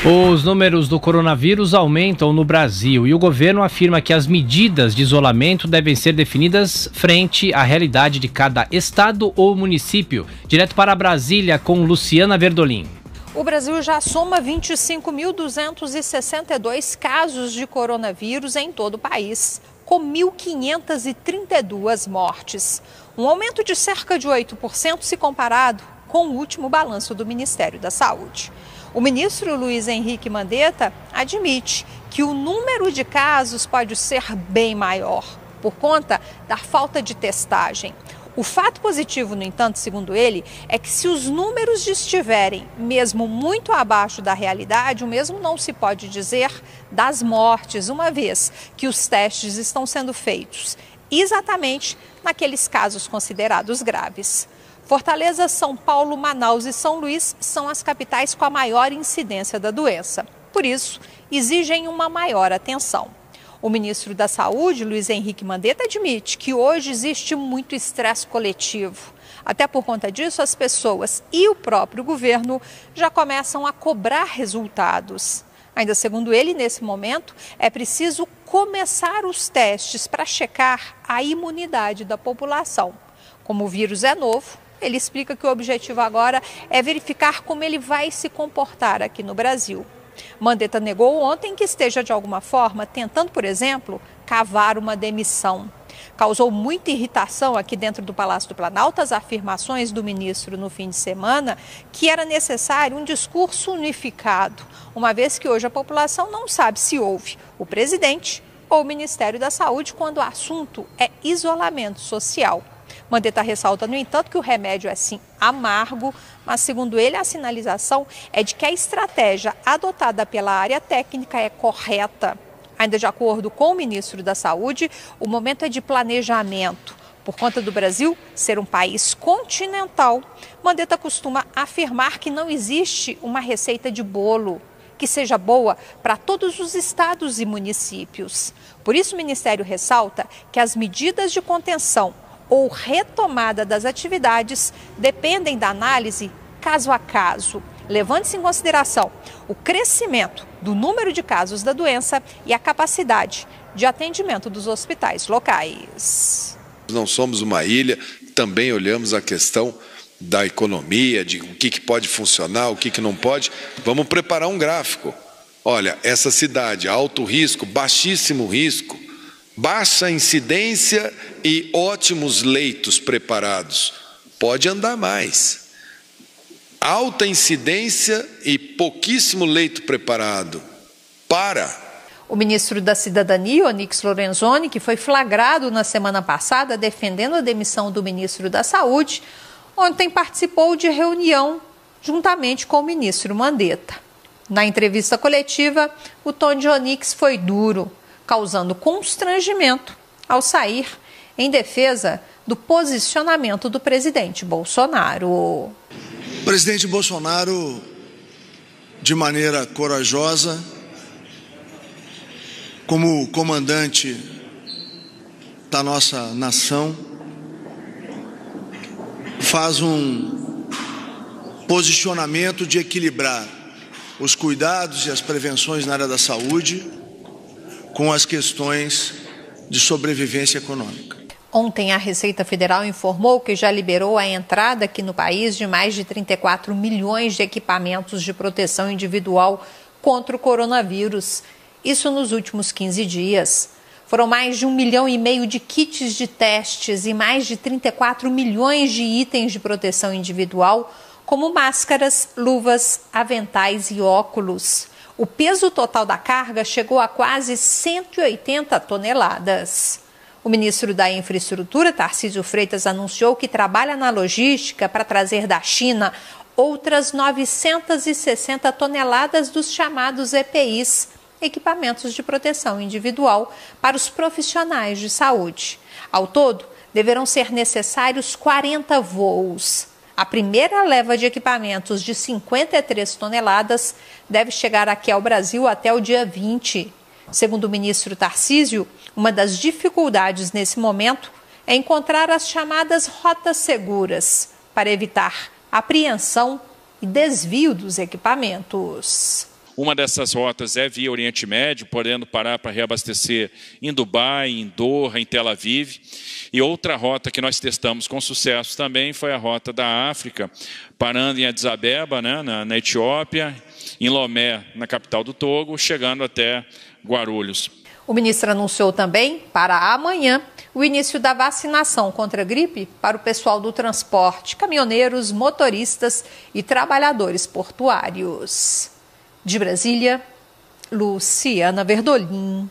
Os números do coronavírus aumentam no Brasil e o governo afirma que as medidas de isolamento devem ser definidas frente à realidade de cada estado ou município. Direto para Brasília com Luciana Verdolim. O Brasil já soma 25.262 casos de coronavírus em todo o país, com 1.532 mortes. Um aumento de cerca de 8% se comparado com o último balanço do Ministério da Saúde. O ministro Luiz Henrique Mandetta admite que o número de casos pode ser bem maior, por conta da falta de testagem. O fato positivo, no entanto, segundo ele, é que se os números estiverem mesmo muito abaixo da realidade, o mesmo não se pode dizer das mortes, uma vez que os testes estão sendo feitos exatamente naqueles casos considerados graves. Fortaleza, São Paulo, Manaus e São Luís são as capitais com a maior incidência da doença. Por isso, exigem uma maior atenção. O ministro da Saúde, Luiz Henrique Mandetta, admite que hoje existe muito estresse coletivo. Até por conta disso, as pessoas e o próprio governo já começam a cobrar resultados. Ainda segundo ele, nesse momento, é preciso começar os testes para checar a imunidade da população. Como o vírus é novo, ele explica que o objetivo agora é verificar como ele vai se comportar aqui no Brasil. Mandetta negou ontem que esteja, de alguma forma, tentando, por exemplo, cavar uma demissão. Causou muita irritação aqui dentro do Palácio do Planalto as afirmações do ministro no fim de semana que era necessário um discurso unificado, uma vez que hoje a população não sabe se ouve o presidente ou o Ministério da Saúde quando o assunto é isolamento social. Mandetta ressalta, no entanto, que o remédio é sim amargo, mas segundo ele a sinalização é de que a estratégia adotada pela área técnica é correta. Ainda de acordo com o ministro da Saúde, o momento é de planejamento. Por conta do Brasil ser um país continental, Mandetta costuma afirmar que não existe uma receita de bolo que seja boa para todos os estados e municípios. Por isso o Ministério ressalta que as medidas de contenção ou retomada das atividades dependem da análise caso a caso, levando-se em consideração o crescimento do número de casos da doença e a capacidade de atendimento dos hospitais locais. Não somos uma ilha, também olhamos a questão da economia, de o que pode funcionar, o que não pode. Vamos preparar um gráfico. Olha, essa cidade, alto risco, baixíssimo risco, baixa incidência e ótimos leitos preparados. Pode andar mais. Alta incidência e pouquíssimo leito preparado. Para. O ministro da Cidadania, Onyx Lorenzoni, que foi flagrado na semana passada defendendo a demissão do ministro da Saúde, ontem participou de reunião juntamente com o ministro Mandetta. Na entrevista coletiva, o tom de Onyx foi duro, causando constrangimento ao sair em defesa do posicionamento do presidente Bolsonaro. O presidente Bolsonaro, de maneira corajosa, como comandante da nossa nação, faz um posicionamento de equilibrar os cuidados e as prevenções na área da saúde com as questões de sobrevivência econômica. Ontem, a Receita Federal informou que já liberou a entrada aqui no país de mais de 34 milhões de equipamentos de proteção individual contra o coronavírus. Isso nos últimos 15 dias. Foram mais de 1,5 milhão de kits de testes e mais de 34 milhões de itens de proteção individual, como máscaras, luvas, aventais e óculos. O peso total da carga chegou a quase 180 toneladas. O ministro da Infraestrutura, Tarcísio Freitas, anunciou que trabalha na logística para trazer da China outras 960 toneladas dos chamados EPIs, equipamentos de proteção individual, para os profissionais de saúde. Ao todo, deverão ser necessários 40 voos. A primeira leva de equipamentos de 53 toneladas deve chegar aqui ao Brasil até o dia 20. Segundo o ministro Tarcísio, uma das dificuldades nesse momento é encontrar as chamadas rotas seguras para evitar apreensão e desvio dos equipamentos. Uma dessas rotas é via Oriente Médio, podendo parar para reabastecer em Dubai, em Doha, em Tel Aviv. E outra rota que nós testamos com sucesso também foi a rota da África, parando em Addis Abeba, né, na Etiópia, em Lomé, na capital do Togo, chegando até Guarulhos. O ministro anunciou também, para amanhã, o início da vacinação contra a gripe para o pessoal do transporte, caminhoneiros, motoristas e trabalhadores portuários. De Brasília, Luciana Verdolim.